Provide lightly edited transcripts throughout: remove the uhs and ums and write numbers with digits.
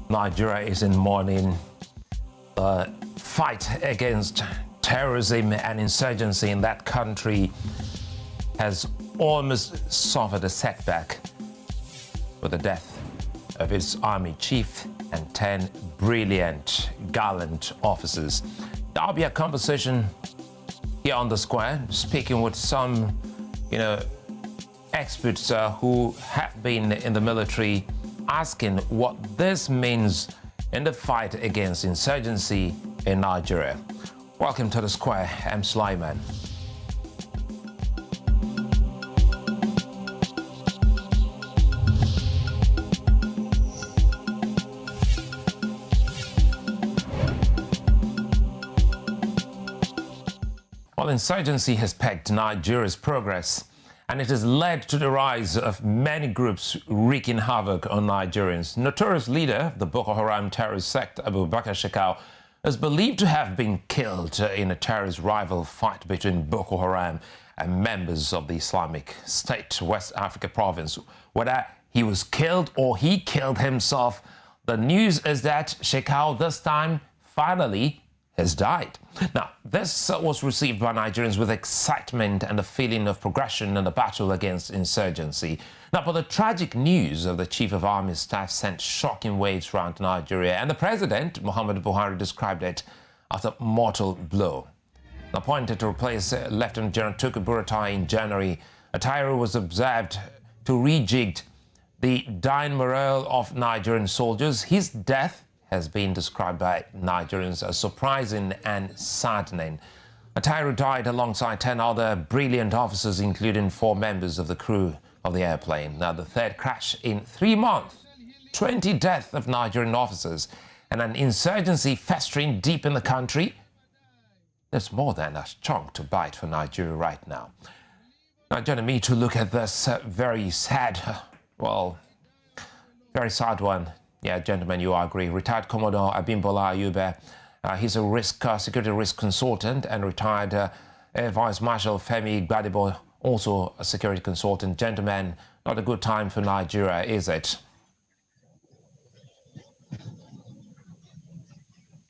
Nigeria is in mourning. The fight against terrorism and insurgency in that country has almost suffered a setback with the death of its army chief and 10 brilliant, gallant officers. There'll be a conversation here on the square, speaking with some, experts who have been in the military, asking what this means in the fight against insurgency in Nigeria. Welcome to the square. I'm Sulaiman. Well, insurgency has pegged Nigeria's progress, and it has led to the rise of many groups wreaking havoc on Nigerians. Notorious leader of the Boko Haram terrorist sect, Abubakar Shekau, is believed to have been killed in a terrorist rival fight between Boko Haram and members of the Islamic State West Africa province. Whether he was killed or he killed himself, the news is that Shekau this time finally has died. Now, this was received by Nigerians with excitement and a feeling of progression in the battle against insurgency. Now, but the tragic news of the Chief of Army Staff sent shocking waves around Nigeria, and the President, Muhammadu Buhari, described it as a mortal blow. Appointed to replace Lieutenant General Tukur Buratai in January, Attahiru was observed to rejig the dying morale of Nigerian soldiers. His death has been described by Nigerians as surprising and saddening. Attahiru died alongside 10 other brilliant officers, including 4 members of the crew of the airplane. Now, the third crash in 3 months, 20 deaths of Nigerian officers, and an insurgency festering deep in the country. There's more than a chunk to bite for Nigeria right now. Now, joining me to look at this very sad one. Yeah, gentlemen, you agree. Retired Commodore Abimbola Ayube, he's a security risk consultant, and retired Air Vice Marshal Femi Gbadebo, also a security consultant. Gentlemen, not a good time for Nigeria, is it?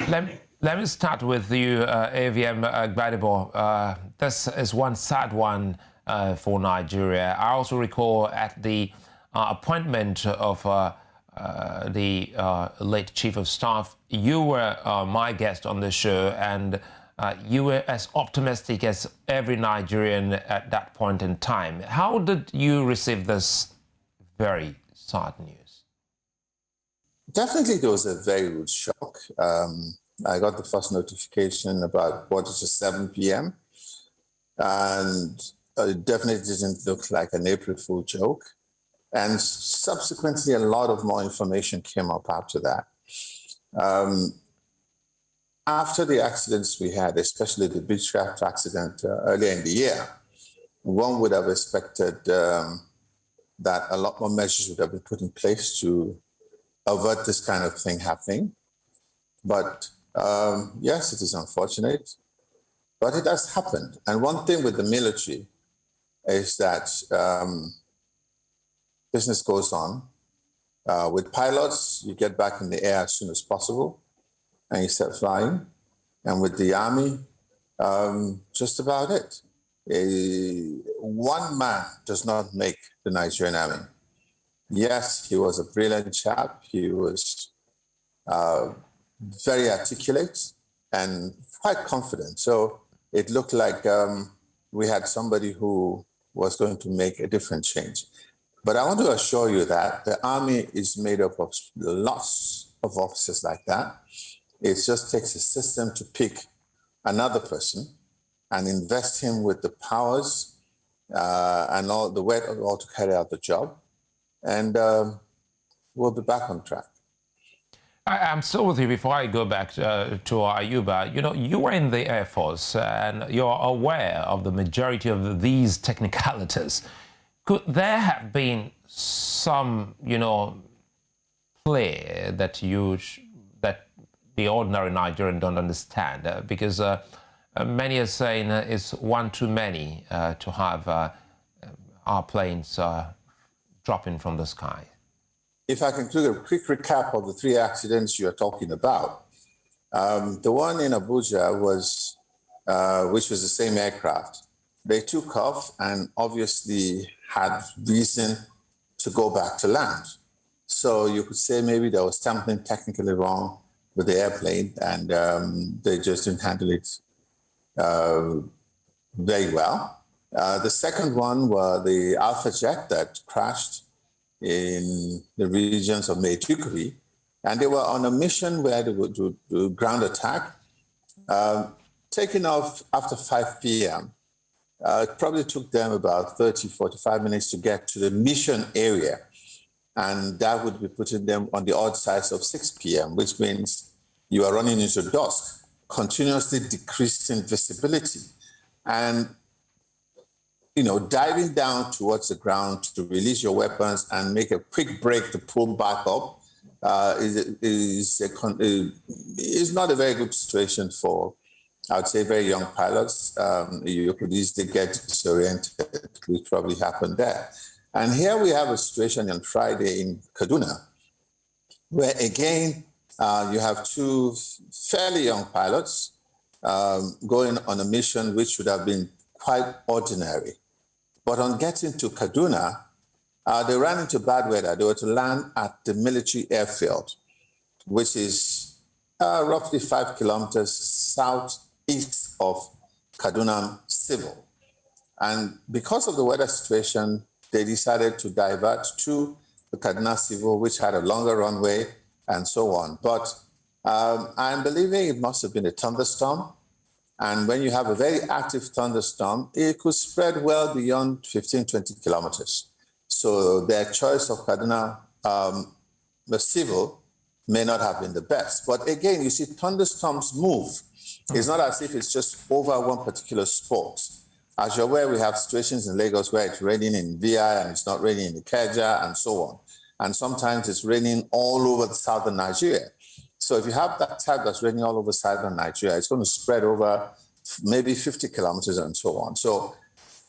Let me start with you, AVM Gbadebo. This is one sad one for Nigeria. I also recall at the appointment of the late Chief of Staff, you were my guest on the show, and you were as optimistic as every Nigerian at that point in time. How did you receive this very sad news? Definitely, there was a very rude shock. I got the first notification about 7 p.m. and it definitely didn't look like an April Fool joke. And subsequently, a lot of more information came up after that. After the accidents we had, especially the Beechcraft accident earlier in the year, one would have expected that a lot more measures would have been put in place to avert this kind of thing happening. But yes, it is unfortunate, but it has happened. And one thing with the military is that business goes on. With pilots, you get back in the air as soon as possible and you start flying. And with the army, just about it. One man does not make the Nigerian army. Yes, he was a brilliant chap. He was very articulate and quite confident. So it looked like we had somebody who was going to make a different change. But I want to assure you that the army is made up of lots of officers like that. It just takes a system to pick another person and invest him with the powers and all the wherewithal to carry out the job. And we'll be back on track. I'm still with you before I go back to Ayuba. You were in the Air Force and you're aware of the majority of these technicalities. Could there have been some, play that that the ordinary Nigerian don't understand? Because many are saying it's one too many to have our planes dropping from the sky. if I can do a quick recap of the three accidents you're talking about, the one in Abuja was, which was the same aircraft. They took off and obviously had reason to go back to land. So you could say maybe there was something technically wrong with the airplane, and they just didn't handle it very well. The second one was the Alpha jet that crashed in the regions of Maiduguri, and they were on a mission where they would do ground attack, taking off after 5 p.m. It probably took them about 30, 45 minutes to get to the mission area, and that would be putting them on the odd sides of 6 p.m., which means you are running into dusk, continuously decreasing visibility. And diving down towards the ground to release your weapons and make a quick break to pull back up is not a very good situation for, I would say, very young pilots. You could easily get disoriented, which probably happened there. And here we have a situation on Friday in Kaduna, where again, you have two fairly young pilots going on a mission which should have been quite ordinary. But on getting to Kaduna, they ran into bad weather. They were to land at the military airfield, which is roughly 5 kilometers southeast of Kaduna Civil. And because of the weather situation, they decided to divert to the Kaduna Civil, which had a longer runway and so on. But I'm believing it must have been a thunderstorm. And when you have a very active thunderstorm, it could spread well beyond 15, 20 kilometers. So their choice of Kaduna, the Civil, may not have been the best. But again, you see, thunderstorms move. It's not as if it's just over one particular spot. As you're aware, we have situations in Lagos where it's raining in VI and it's not raining in Ikeja and so on. And sometimes it's raining all over the southern Nigeria. So if you have that type that's raining all over southern Nigeria, it's going to spread over maybe 50 kilometers and so on. So,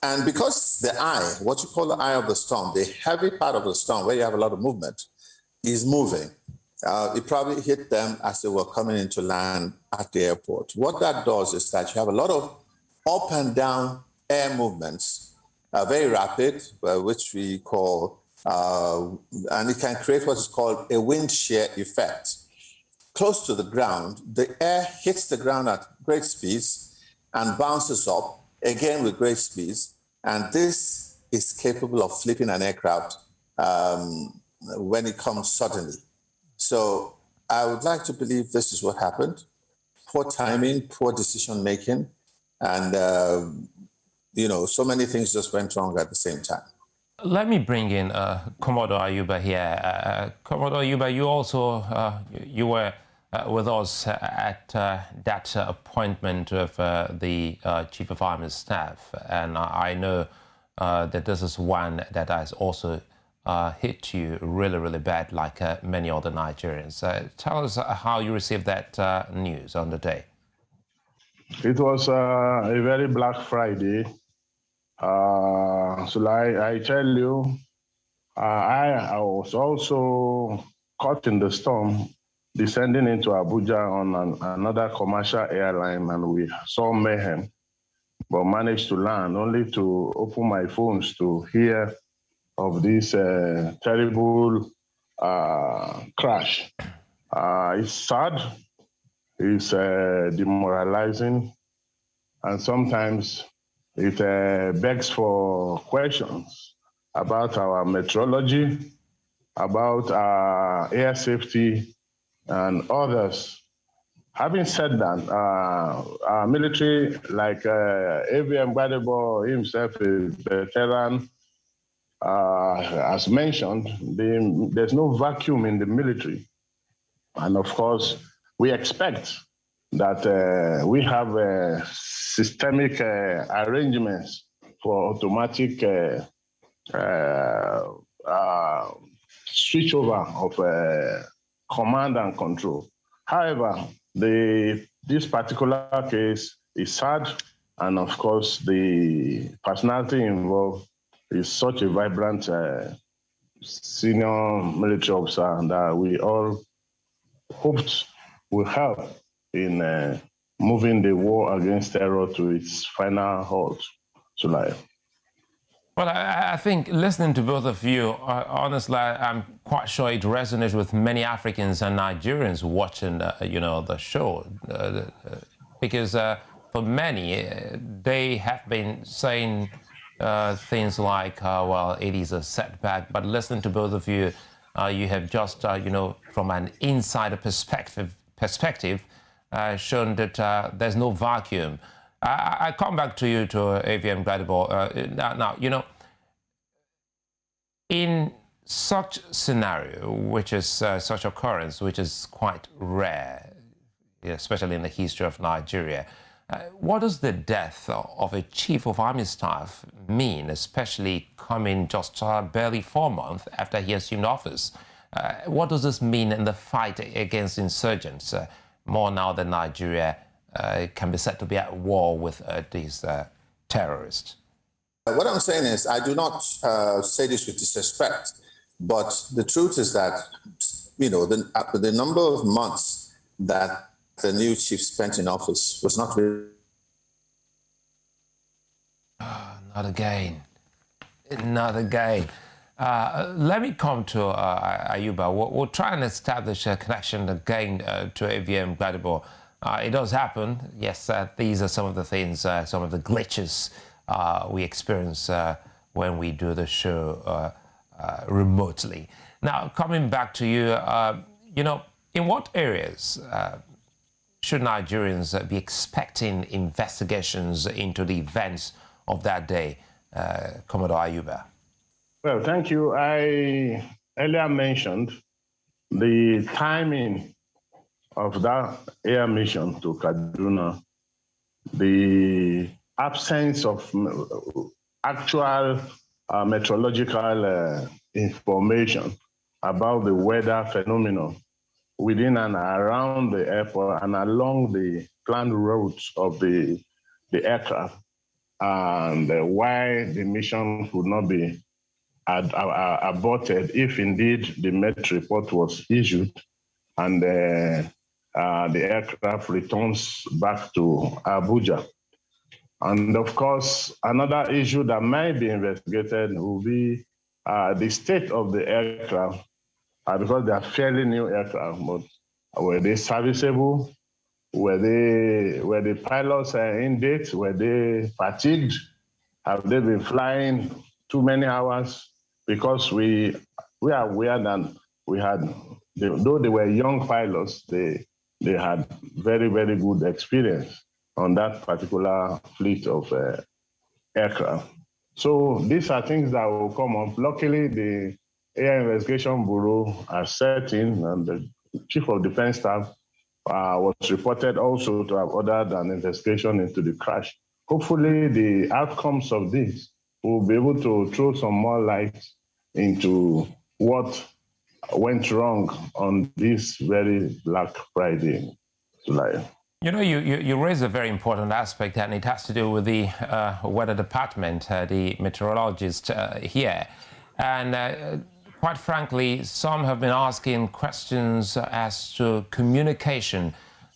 and because the eye, what you call the eye of the storm, the heavy part of the storm where you have a lot of movement, is moving. It probably hit them as they were coming into land at the airport. What that does is that you have a lot of up and down air movements, very rapid, which we call, and it can create what is called a wind shear effect. Close to the ground, the air hits the ground at great speeds and bounces up, again with great speeds, and this is capable of flipping an aircraft when it comes suddenly. So I would like to believe this is what happened. Poor timing, poor decision-making, and so many things just went wrong at the same time. Let me bring in Commodore Ayuba here. Commodore Ayuba, you also you were with us at that appointment of the Chief of Army Staff, and I know that this is one that has also hit you really, really bad, like many other Nigerians. Tell us how you received that news on the day. It was a very Black Friday. So I tell you, I was also caught in the storm descending into Abuja on another commercial airline, and we saw mayhem, but managed to land only to open my phones to hear of this terrible crash. It's sad, it's demoralizing, and sometimes it begs for questions about our meteorology, about our air safety, and others. Having said that, our military, like AVM Gbadebo himself, is a veteran. As mentioned, there's no vacuum in the military. And of course, we expect that we have systemic arrangements for automatic switchover of command and control. However, this particular case is sad, and of course, the personality involved is such a vibrant senior military officer that we all hoped will help in moving the war against terror to its final halt. July. Well, I think listening to both of you, honestly, I'm quite sure it resonates with many Africans and Nigerians watching, the show, because for many, they have been saying things like, well, it is a setback. But listening to both of you, you have just, from an insider perspective, shown that there's no vacuum. I come back to you, to AVM Gladiable. Now, in such scenario, which is such occurrence, which is quite rare, especially in the history of Nigeria, what does the death of a chief of army staff mean, especially coming just barely 4 months after he assumed office? What does this mean in the fight against insurgents, more now that Nigeria can be said to be at war with these terrorists? What I'm saying is, I do not say this with disrespect, but the truth is that, the number of months that the new chief spent in office was not really... Not again. Not again. Let me come to Ayuba. We'll try and establish a connection again to AVM Gladiable. It does happen. Yes, these are some of the things, some of the glitches we experience when we do the show remotely. Now, coming back to you, in what areas should Nigerians be expecting investigations into the events of that day, Commodore Ayuba? Well, thank you. I earlier mentioned the timing of that air mission to Kaduna, the absence of actual meteorological information about the weather phenomenon within and around the airport and along the planned routes of the aircraft, and why the mission could not be aborted if indeed the Met report was issued and the aircraft returns back to Abuja. And of course, another issue that might be investigated will be the state of the aircraft, because they are fairly new aircraft, but were they serviceable? Were the pilots in date? Were they fatigued? Have they been flying too many hours? Because we are aware that we had, though they were young pilots, they had very, very good experience on that particular fleet of aircraft. So these are things that will come up. Luckily, the Air Investigation Bureau has set in, and the Chief of Defense Staff was reported also to have ordered an investigation into the crash. Hopefully, the outcomes of this will be able to throw some more light into what went wrong on this very Black Friday, July. You raise a very important aspect, and it has to do with the weather department, the meteorologist here. And quite frankly, some have been asking questions as to communication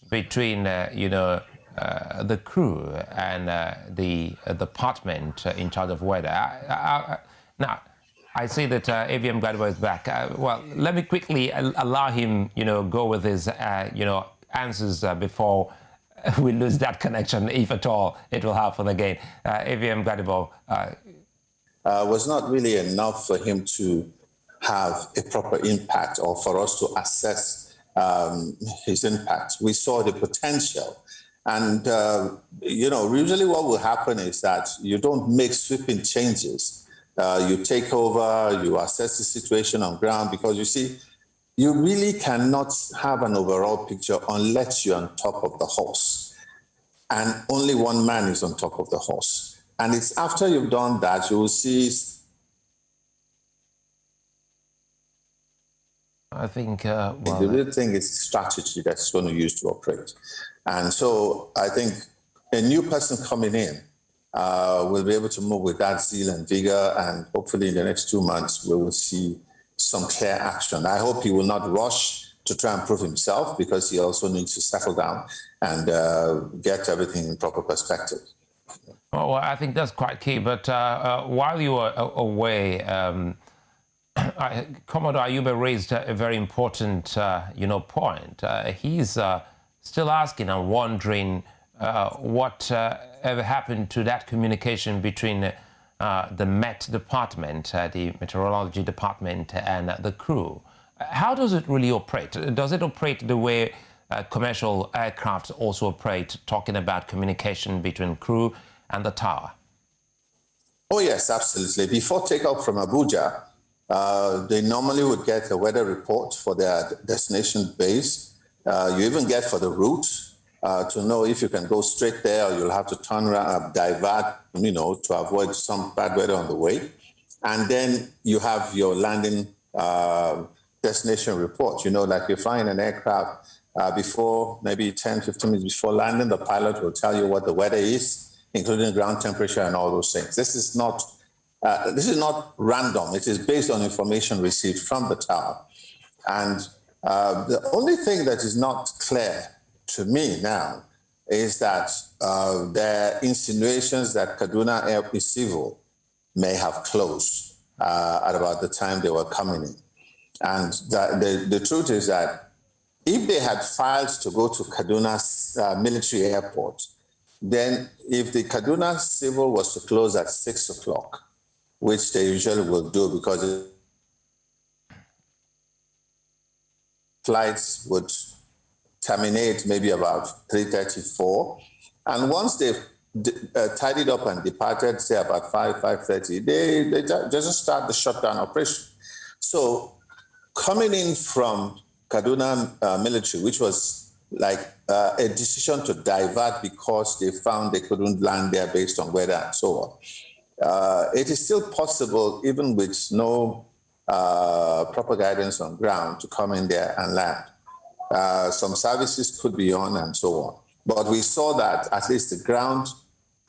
between, the crew and the department in charge of weather. Now, I see that AVM Gladiable is back. Well, let me quickly allow him, go with his, answers before we lose that connection, if at all it will happen again. AVM Gladiable. Was not really enough for him to have a proper impact or for us to assess his impact. We saw the potential. And, usually what will happen is that you don't make sweeping changes. You take over, you assess the situation on ground, because you see, you really cannot have an overall picture unless you're on top of the horse. And only one man is on top of the horse. And it's after you've done that, you will see. I think, the real thing is strategy that's going to use to operate. And so I think a new person coming in will be able to move with that zeal and vigor. And hopefully in the next 2 months, we will see some clear action. I hope he will not rush to try and prove himself, because he also needs to settle down and get everything in proper perspective. Well, I think that's quite key. But while you were away, Commodore Ayuba raised a very important, point. He's still asking and wondering what ever happened to that communication between the Met Department, the Meteorology Department, and the crew. How does it really operate? Does it operate the way commercial aircraft also operate, talking about communication between crew and the tower? Oh, yes, absolutely. Before takeoff from Abuja, they normally would get a weather report for their destination base. You even get for the route to know if you can go straight there or you'll have to turn around, divert, to avoid some bad weather on the way. And then you have your landing destination report. Like you're flying an aircraft before, maybe 10, 15 minutes before landing, the pilot will tell you what the weather is, including ground temperature and all those things. This is not random. It is based on information received from the tower. And the only thing that is not clear to me now is that there are insinuations that Kaduna Air Civil may have closed at about the time they were coming in. And the truth is that if they had filed to go to Kaduna's military airport, then if the Kaduna Civil was to close at 6 o'clock, which they usually will do because flights would terminate maybe about 3:34. And once they've tidied up and departed, say about 5:30, they just start the shutdown operation. So coming in from Kaduna military, which was like a decision to divert because they found they couldn't land there based on weather and so on. It is still possible, even with no proper guidance on ground, to come in there and land. Some services could be on and so on. But we saw that at least the ground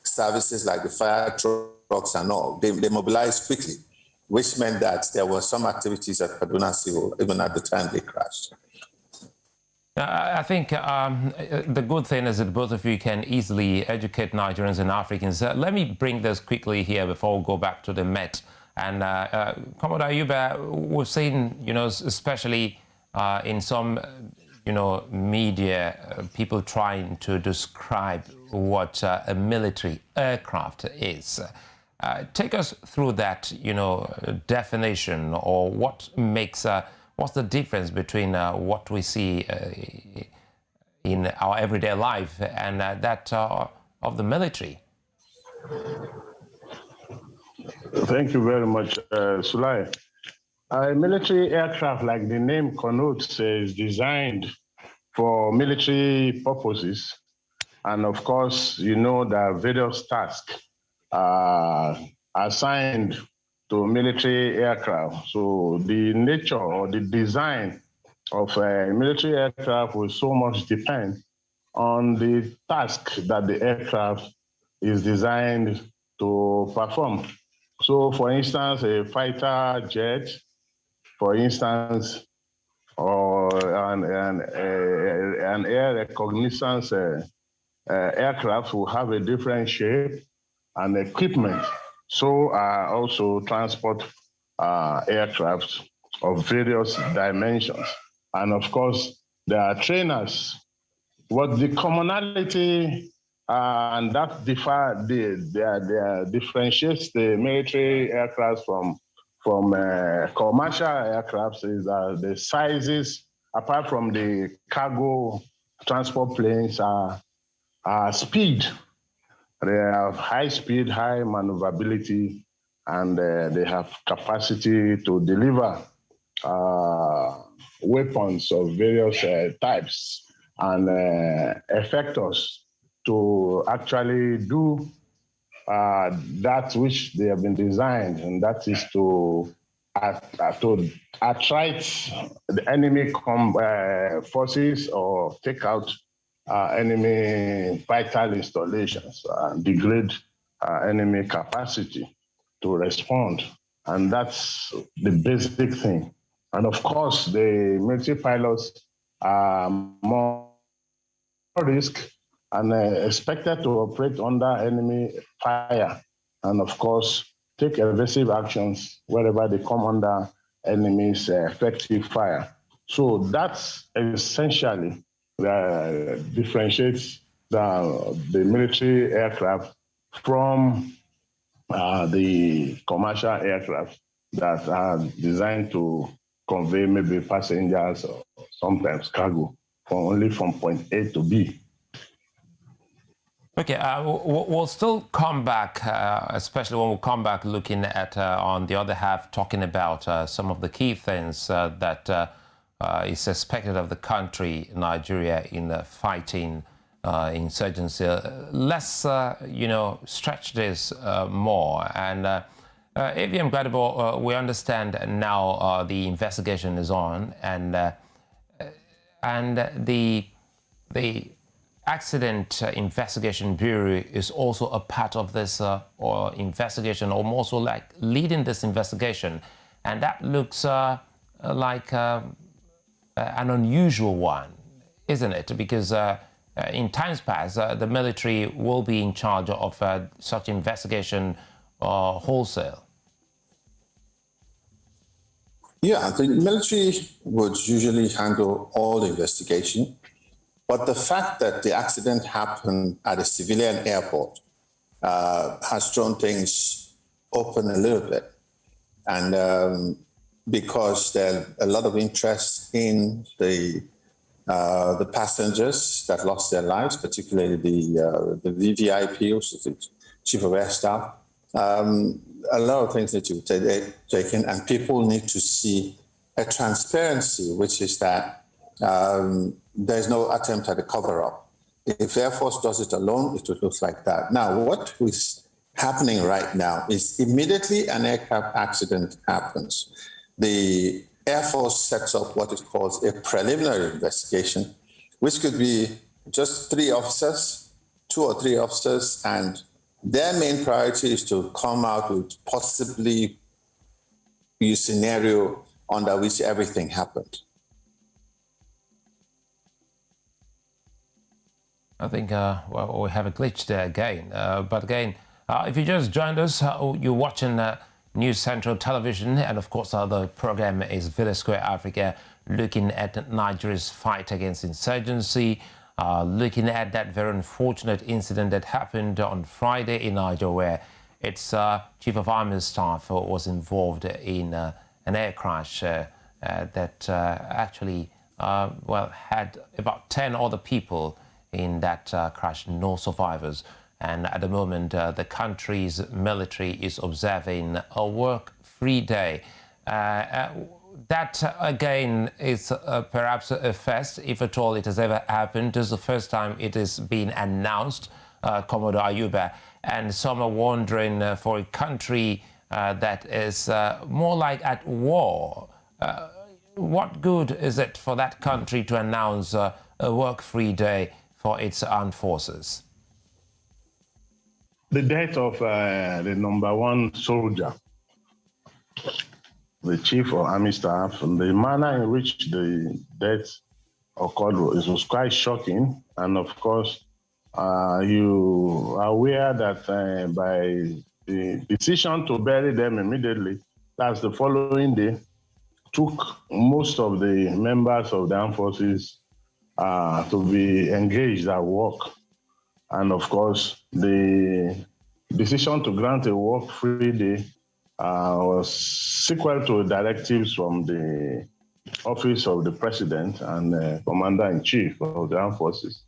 services like the fire trucks and all, they mobilized quickly, which meant that there were some activities at Kaduna Civil even at the time they crashed. I think the good thing is that both of you can easily educate Nigerians and Africans. Let me bring this quickly here before we go back to the Met. And Commodore Ayuba, we've seen, especially in some, media, people trying to describe what a military aircraft is. Take us through that, definition, or what makes, what's the difference between what we see in our everyday life and that of the military? Thank you very much, Sulai. A military aircraft, like the name connotes, is designed for military purposes. And of course, there are various tasks assigned to military aircraft. So the nature or the design of a military aircraft will so much depend on the task that the aircraft is designed to perform. So for instance, a fighter jet, for instance, or an air reconnaissance aircraft will have a different shape and equipment. So are also transport aircraft of various dimensions. And of course, there are trainers. What the commonality and that differentiates the military aircraft from commercial aircraft is the sizes, apart from the cargo transport planes, are speed. They have high speed, high maneuverability, and they have capacity to deliver weapons of various types and effectors to actually do that which they have been designed, and that is to attract the enemy forces or take out enemy vital installations and degrade enemy capacity to respond. And that's the basic thing. And of course, the military pilots are more risk and expected to operate under enemy fire. And of course, take evasive actions wherever they come under enemy's effective fire. So that's essentially differentiates the military aircraft from the commercial aircraft that are designed to convey maybe passengers or sometimes cargo from point A to B. Okay, we'll still come back, especially when we come back looking at, on the other half, talking about some of the key things that is expected of the country, Nigeria, in fighting insurgency. Let's, stretch this more. And Ibrahim Attahiru, we understand now the investigation is on, and the Accident Investigation Bureau is also a part of this or investigation, or more so like leading this investigation. And that looks like an unusual one, isn't it? Because in times past, the military will be in charge of such investigation wholesale. Yeah, the military would usually handle all the investigation. But the fact that the accident happened at a civilian airport has thrown things open a little bit. And because there's a lot of interest in the passengers that lost their lives, particularly the VVIP, which is the Chief of Air Staff, a lot of things need to be taken, and people need to see a transparency, which is that there's no attempt at a cover-up. If Air Force does it alone, it would look like that. Now, what is happening right now is immediately an aircraft accident happens, the Air Force sets up what it calls a preliminary investigation, which could be just 2 or 3 officers, and their main priority is to come out with possibly a scenario under which everything happened. I think well, we have a glitch there again. But again, if you just joined us, you're watching News Central Television, and of course the program is Village Square Africa, looking at Nigeria's fight against insurgency, looking at that very unfortunate incident that happened on Friday in Niger, where its Chief of Army Staff was involved in an air crash that actually had about 10 other people in that crash, no survivors. And at the moment, the country's military is observing a work-free day. That, again, is perhaps a first, if at all it has ever happened. This is the first time it is being announced, Commodore Ayuba. And some are wondering, for a country that is more like at war, what good is it for that country to announce a work-free day for its armed forces? The death of the number 1 soldier, the Chief of Army Staff, and the manner in which the death occurred was quite shocking. And of course, you are aware that by the decision to bury them immediately, that's the following day, took most of the members of the armed forces to be engaged at work. And of course, the decision to grant a work-free day was sequel to directives from the Office of the President and Commander-in-Chief of the Armed Forces,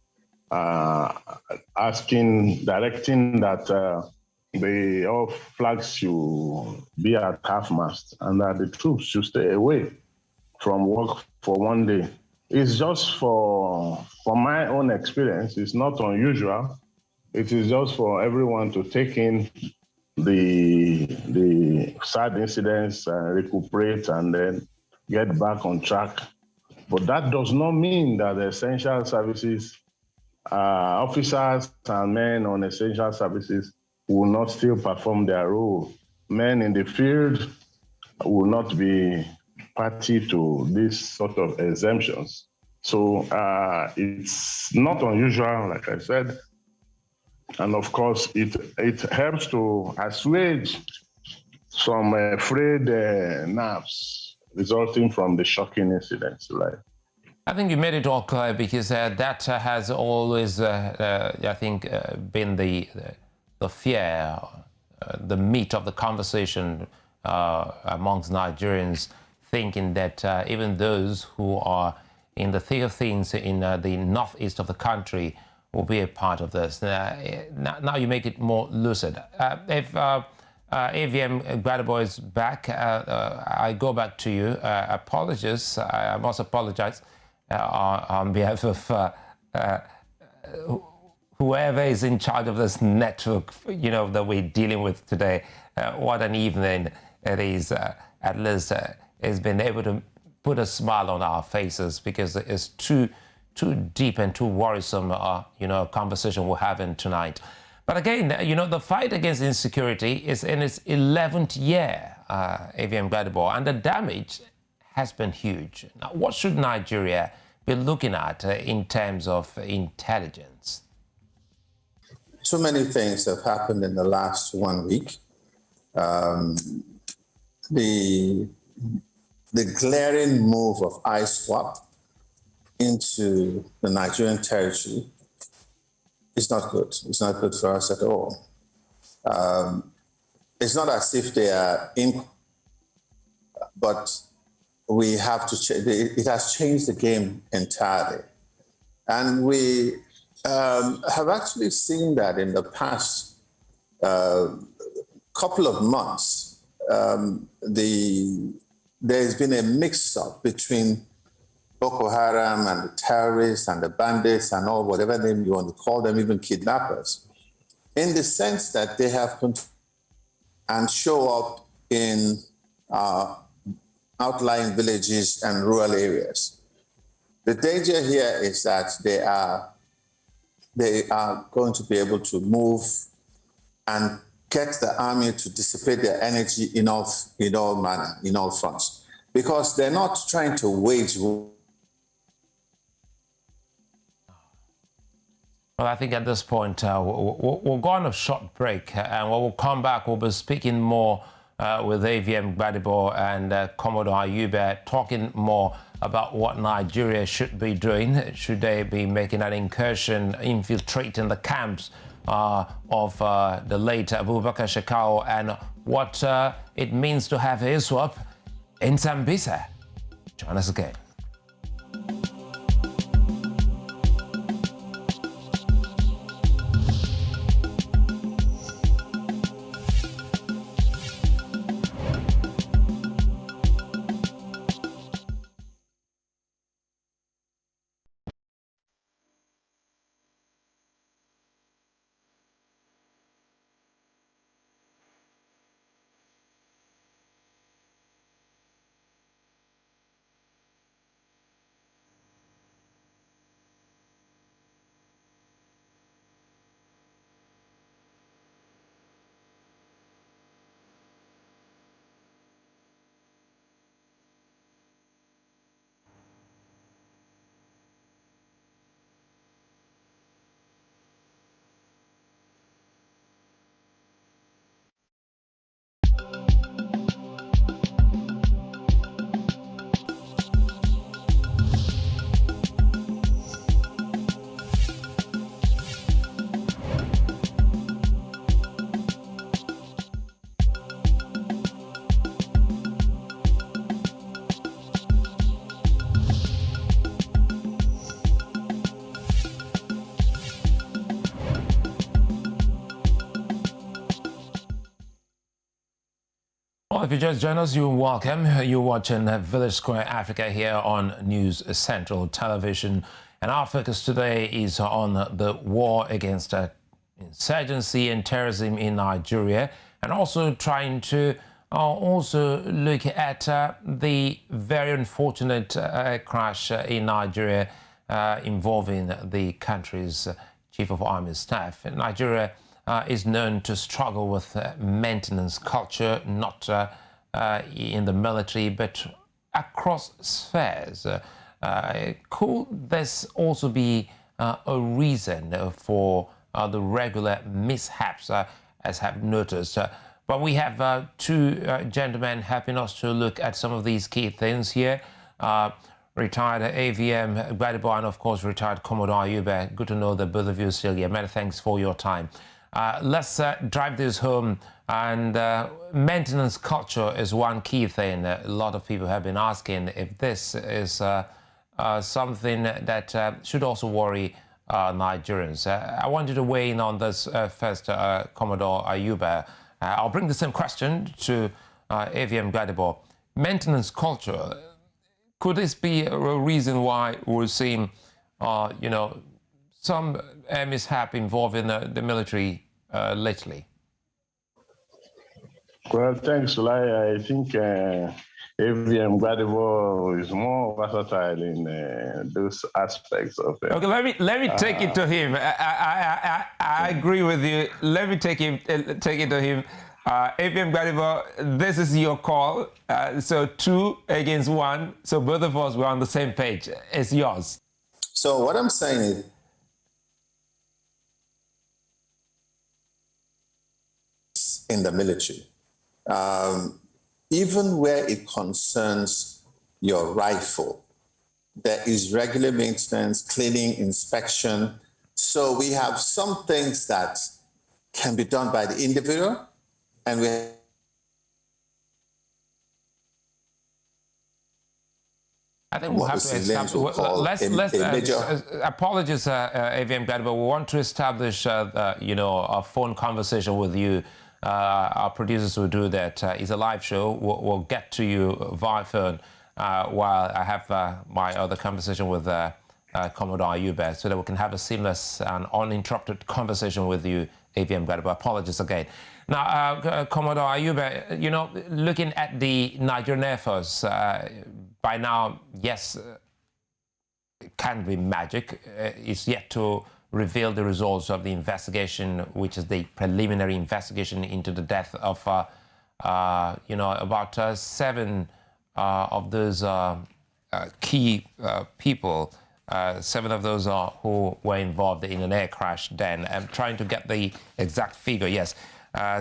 directing that all flags should be at half-mast and that the troops should stay away from work for 1 day. It's just from my own experience, it's not unusual. It is just for everyone to take in the sad incidents, recuperate, and then get back on track. But that does not mean that the essential services, officers and men on essential services will not still perform their role. Men in the field will not be party to this sort of exemptions. So it's not unusual, like I said. And of course, it helps to assuage some frayed nerves resulting from the shocking incidents. Right? I think you made it all clear, because that has always, I think, been the fear, the meat of the conversation amongst Nigerians, thinking that even those who are in the thick of things in the northeast of the country will be a part of this. Now you make it more lucid. If AVM Gbadebo is back, I go back to you. Apologies, I must apologize on behalf of whoever is in charge of this network, that we're dealing with today. What an evening it is. At least it's been able to put a smile on our faces, because it's too deep and too worrisome, conversation we're having tonight. But again, the fight against insecurity is in its 11th year, AVM Gbadebo, and the damage has been huge. Now, what should Nigeria be looking at in terms of intelligence? So many things have happened in the last 1 week. The glaring move of ISWAP into the Nigerian territory is not good. It's not good for us at all. It's not as if they are in, but we have to change. It has changed the game entirely. And we have actually seen that in the past couple of months. There's been a mix-up between Boko Haram and the terrorists and the bandits and all, whatever name you want to call them, even kidnappers, in the sense that they have and show up in outlying villages and rural areas. The danger here is that they are going to be able to move and get the army to dissipate their energy in all fronts, because they're not trying to wage. Well, I think at this point, we'll go on a short break, and when we'll come back, we'll be speaking more with AVM Gbadebo and Commodore Ayube, talking more about what Nigeria should be doing. Should they be making an incursion, infiltrating the camps of the late Abubakar Shekau, and what it means to have ISWAP in Sambisa? Join us again. Well, if you just joined us, you're welcome. You're watching Village Square Africa here on News Central Television. And our focus today is on the war against insurgency and terrorism in Nigeria, and also trying to also look at the very unfortunate crash in Nigeria involving the country's Chief of Army Staff. Nigeria is known to struggle with maintenance culture, not in the military, but across spheres. Could this also be a reason for the regular mishaps, as I've noticed? But we have two gentlemen helping us to look at some of these key things here. Retired AVM Gbadebo and, of course, retired Commodore Ayube. Good to know that both of you are still here. Many thanks for your time. Let's drive this home. And maintenance culture is one key thing. A lot of people have been asking if this is something that should also worry Nigerians. I want you to weigh in on this first, Commodore Ayube. I'll bring the same question to AVM Gbadebo. Maintenance culture, could this be a reason why we're seeing, some mishap involving the military lately? Well, thanks, Lai. I think AVM Gbadebo is more versatile in those aspects of it. Okay, let me take it to him. I agree with you. Let me take it to him. AVM Gbadebo, this is your call. So 2 against 1. So both of us were on the same page. It's yours. So what I'm saying is, in the military, even where it concerns your rifle, there is regular maintenance, cleaning, inspection. So we have some things that can be done by the individual, and we I think we'll have to establish. Apologies, AVM Gbadebo. We want to establish, a phone conversation with you. Our producers will do that. It's a live show. We'll get to you via phone while I have my other conversation with Commodore Ayube, so that we can have a seamless and uninterrupted conversation with you, AVM Gbadebo. Apologies again. Now, Commodore Ayube, looking at the Nigerian Air Force, by now, yes, it can be magic. It's yet to reveal the results of the investigation, which is the preliminary investigation into the death of, about 7 of those key people. 7 of those who were involved in an air crash then. I'm trying to get the exact figure, yes.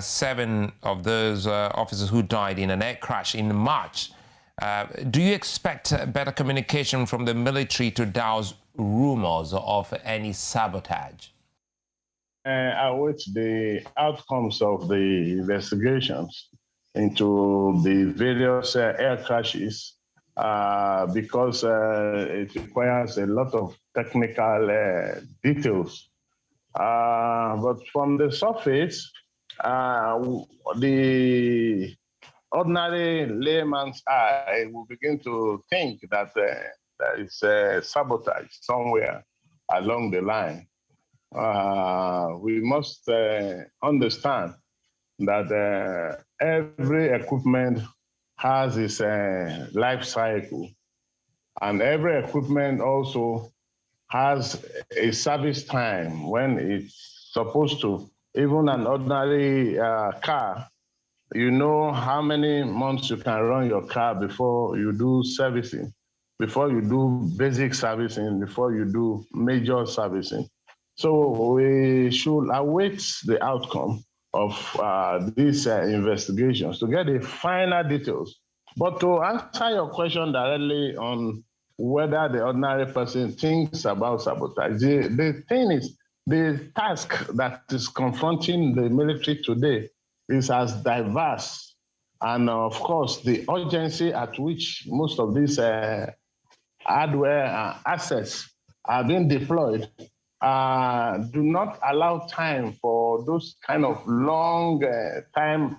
7 of those officers who died in an air crash in March. Do you expect better communication from the military to douse rumors of any sabotage? I wait the outcomes of the investigations into the various air crashes because it requires a lot of technical details. But from the surface, the ordinary layman's eye will begin to think that there is sabotage somewhere along the line. We must understand that every equipment has its life cycle, and every equipment also has a service time when it's supposed to. Even an ordinary car, you know how many months you can run your car before you do servicing, before you do basic servicing, before you do major servicing. So we should await the outcome of these investigations to get the final details. But to answer your question directly on whether the ordinary person thinks about sabotage, the thing is, the task that is confronting the military today is as diverse. And of course, the urgency at which most of these hardware assets are being deployed do not allow time for those kind of long time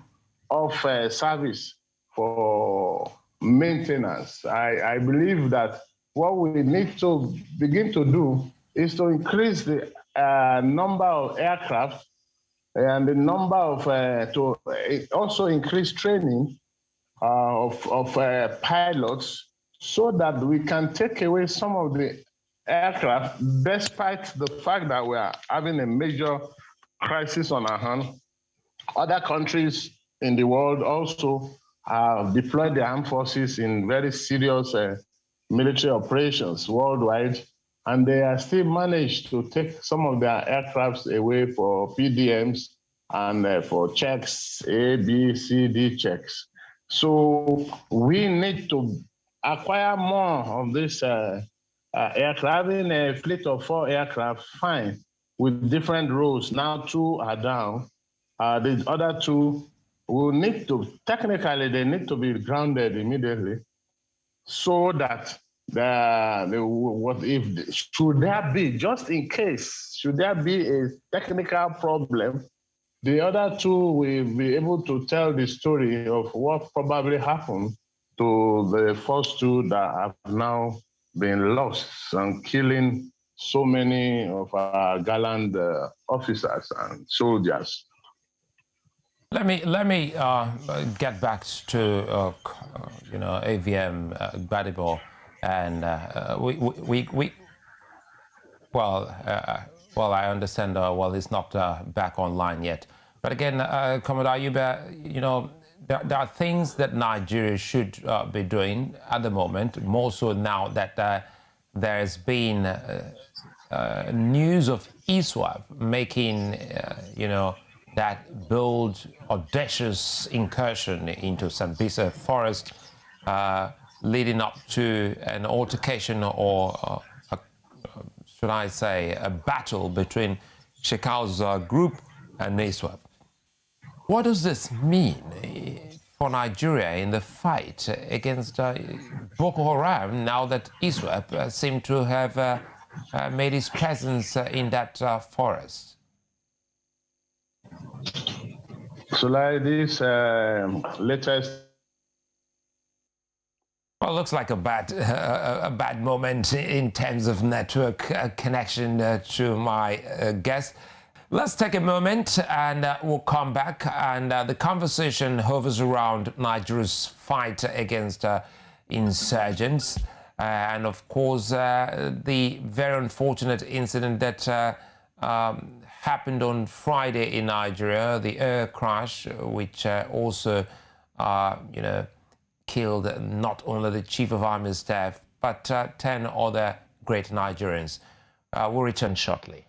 of service for maintenance. I believe that what we need to begin to do is to increase the number of aircraft and the number of, to also increase training of pilots so that we can take away some of the aircraft, despite the fact that we are having a major crisis on our hand. Other countries in the world also have deployed their armed forces in very serious military operations worldwide, and they have still managed to take some of their aircrafts away for PDMs and for checks, A, B, C, D checks. So we need to acquire more of this aircraft. Having a fleet of 4 aircraft, fine, with different roles. Now 2 are down. The other 2 will need to, technically, they need to be grounded immediately so that what if, should there be, just in case, should there be a technical problem, the other 2 will be able to tell the story of what probably happened to the first 2 that have now been lost and killing so many of our gallant officers and soldiers. Let me get back to AVM Gbadebo, and I understand. He's not back online yet. But again, Commodore Ayuba, there are things that Nigeria should be doing at the moment, more so now that there's been news of ISWAP making, that bold, audacious incursion into Sambisa forest, leading up to an altercation or, should I say, a battle between Shekau's group and ISWAP. What does this mean for Nigeria in the fight against Boko Haram now that ISWAP seem to have made its presence in that forest? So like this latest. Well, it looks like a bad moment in terms of network connection to my guest. Let's take a moment and we'll come back, and the conversation hovers around Nigeria's fight against insurgents and, of course, the very unfortunate incident that happened on Friday in Nigeria, the air crash, which also, killed not only the Chief of Army Staff, but 10 other great Nigerians. We'll return shortly.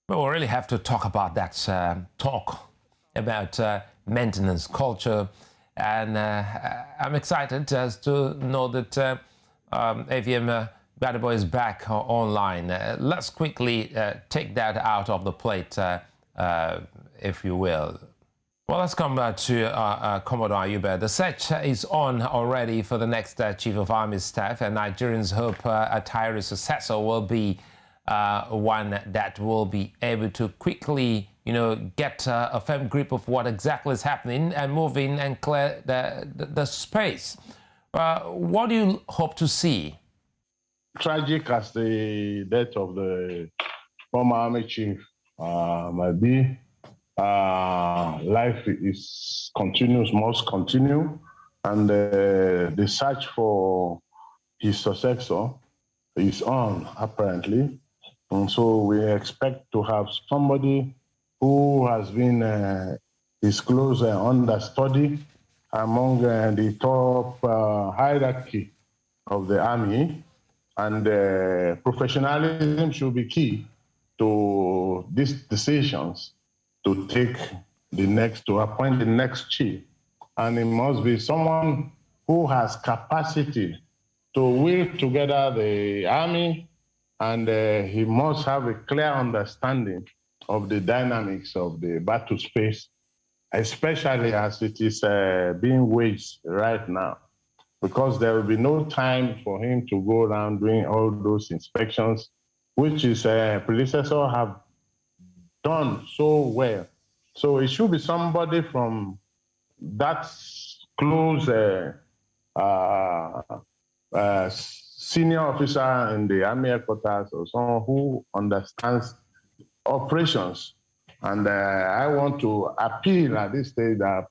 We'll really have to talk about that talk about maintenance culture, and I'm excited as to know that AVM Gbadebo is back online. Let's quickly take that out of the plate, if you will. Well, let's come back to Commodore Ayuba. The search is on already for the next Chief of Army Staff, and Nigerians hope Attahiru's successor will be one that will be able to quickly, get a firm grip of what exactly is happening and move in and clear the space. What do you hope to see? Tragic as the death of the former Army Chief might be, life must continue, and the search for his successor is on, apparently. And so we expect to have somebody who has been his close understudy among the top hierarchy of the army, and professionalism should be key to these decisions to take to appoint the next chief. And it must be someone who has capacity to weave together the army, and he must have a clear understanding of the dynamics of the battle space, especially as it is being waged right now, because there will be no time for him to go around doing all those inspections, which his predecessor have done so well. So it should be somebody from that close senior officer in the army headquarters or someone who understands operations. And I want to appeal at this stage that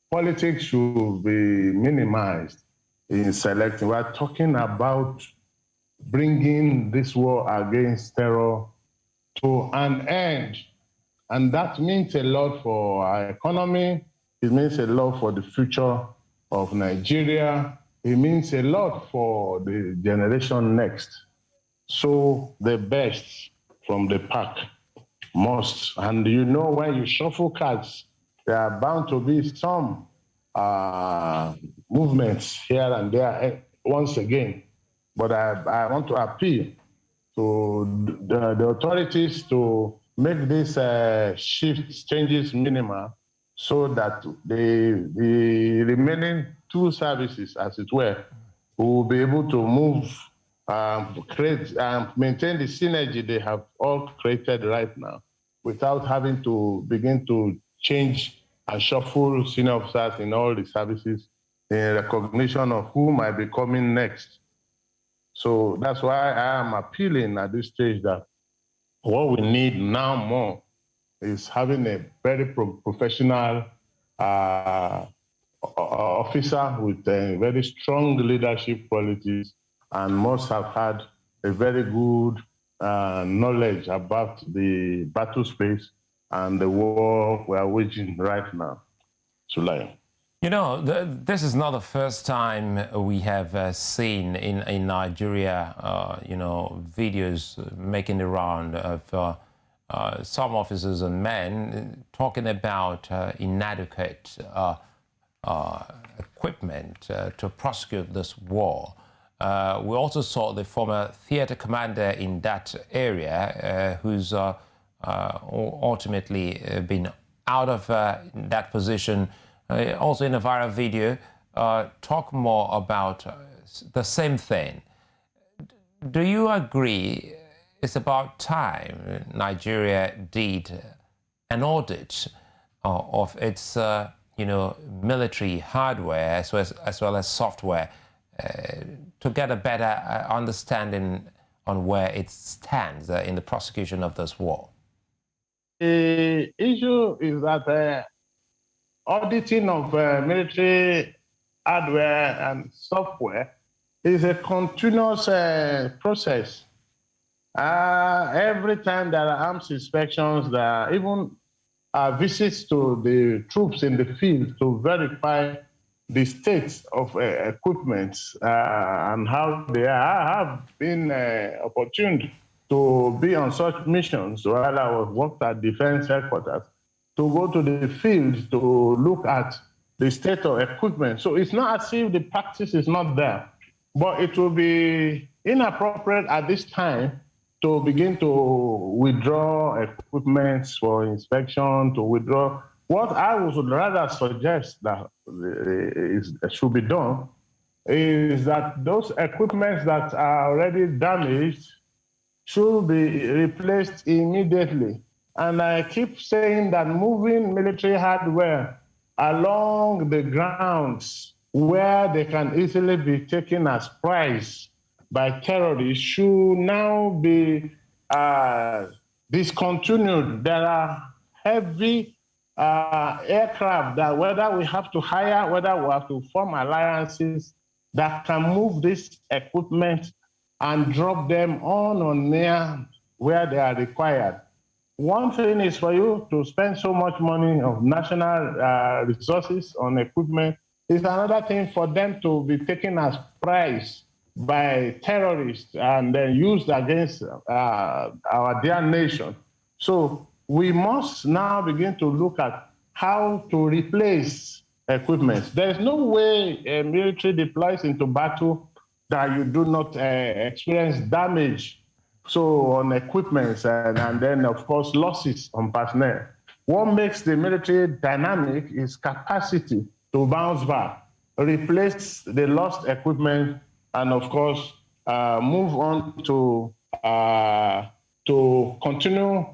politics should be minimized in selecting. We're talking about bringing this war against terror to an end. And that means a lot for our economy. It means a lot for the future of Nigeria. It means a lot for the generation next. So the best from the pack must. And you know, when you shuffle cards, there are bound to be some movements here and there once again. But I want to appeal to the authorities to make these changes minimal, so that the remaining two services, as it were, will be able to move, create, and maintain the synergy they have all created right now, without having to begin to change and shuffle senior officers in all the services in recognition of who might be coming next. So that's why I am appealing at this stage that what we need now more is having a very professional officer with very strong leadership qualities, and must have had a very good knowledge about the battle space and the war we are waging right now. Sulaiman. You know, this is not the first time we have seen in Nigeria, videos making the round of some officers and men talking about inadequate equipment to prosecute this war. We also saw the former theater commander in that area who's ultimately been out of that position. Also in a viral video, talk more about the same thing. Do you agree it's about time Nigeria did an audit of its military hardware as well as software to get a better understanding on where it stands in the prosecution of this war? The issue is that auditing of military hardware and software is a continuous process. Every time there are arms inspections, there are even visits to the troops in the field to verify the state of equipment and how they are. I have been opportune to be on such missions while I was worked at Defense Headquarters, to go to the field to look at the state of equipment. So it's not as if the practice is not there, but it will be inappropriate at this time to begin to withdraw equipment for inspection, to withdraw. What I would rather suggest that should be done is that those equipments that are already damaged should be replaced immediately. And I keep saying that moving military hardware along the grounds where they can easily be taken as prize by terrorists should now be discontinued. There are heavy aircraft that whether we have to hire, whether we have to form alliances that can move this equipment and drop them on or near where they are required. One thing is for you to spend so much money of national resources on equipment. It's another thing for them to be taken as prize by terrorists and then used against our dear nation. So we must now begin to look at how to replace equipment. There's no way a military deploys into battle that you do not experience damage so on equipment and then, of course, losses on personnel. What makes the military dynamic is capacity to bounce back, replace the lost equipment, and, of course, move on to continue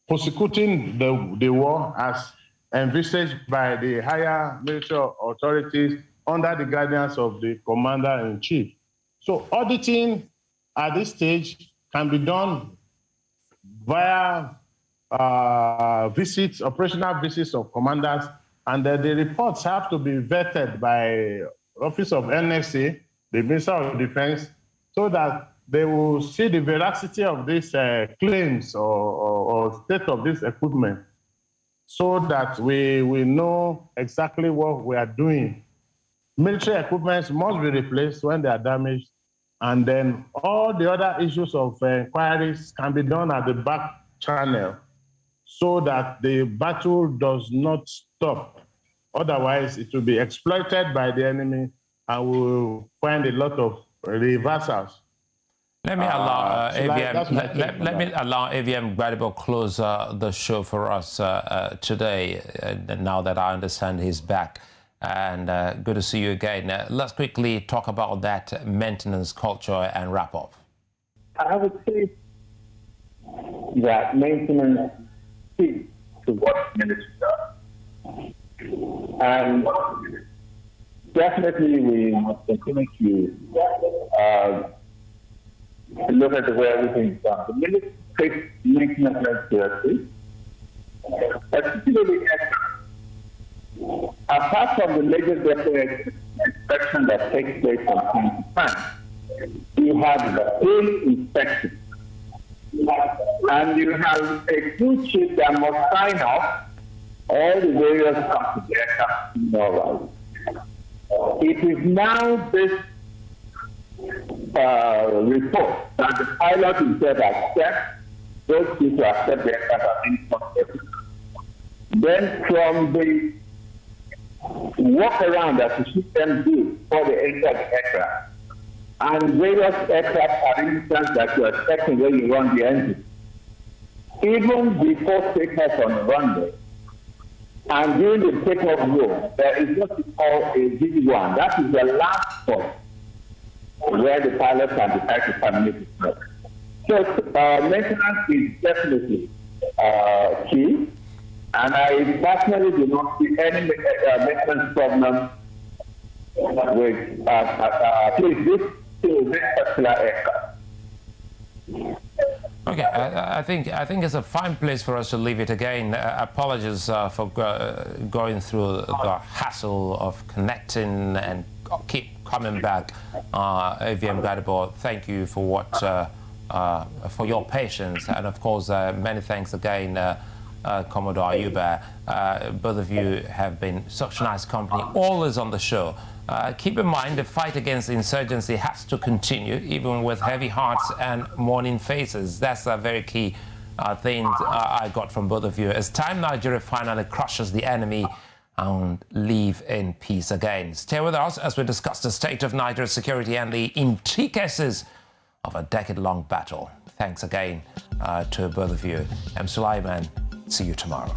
prosecuting the war as envisaged by the higher military authorities under the guidance of the commander-in-chief. So auditing at this stage can be done via visits, operational visits of commanders, and the reports have to be vetted by Office of NSA, the Minister of Defense, so that they will see the veracity of these claims or state of this equipment, so that we know exactly what we are doing. Military equipment must be replaced when they are damaged, and then all the other issues of inquiries can be done at the back channel so that the battle does not stop. Otherwise, it will be exploited by the enemy and we will find a lot of reversals. Let me allow AVM Gbadebo close the show for us today, now that I understand he's back. And good to see you again. Let's quickly talk about that maintenance culture and wrap up. I would say that maintenance is to what military does. And definitely we must continue to look at the way everything is done. The military takes maintenance very seriously, particularly apart from the legislative inspection that takes place from time to time, you have the field inspection. And you have a crew chief that must sign off all the various parts of the aircraft. It is now this report that the pilot himself accepts, those people accept the aircraft as incomplete. Then from the walk around that the system do before they enter the aircraft, and various aircraft arrangements that you are expecting when you run the engine. Even before takeoff on the runway, and during the takeoff row, there is what we call a V1. That is the last spot where the pilot can decide to terminate the flight. So maintenance is definitely key. And I personally do not see any maintenance problem with this particular aircraft. Okay, I think it's a fine place for us to leave it again. Apologies for going through the hassle of connecting and keep coming back. AVM Gbadebo, thank you for what for your patience, and of course many thanks again. Commodore Ayuba, both of you have been such nice company, always on the show. Keep in mind the fight against insurgency has to continue, even with heavy hearts and mourning faces. That's a very key thing I got from both of you. It's time Nigeria finally crushes the enemy and live in peace again. Stay with us as we discuss the state of Nigeria's security and the intricacies of a decade-long battle. Thanks again to both of you. I'm Sulaiman. See you tomorrow.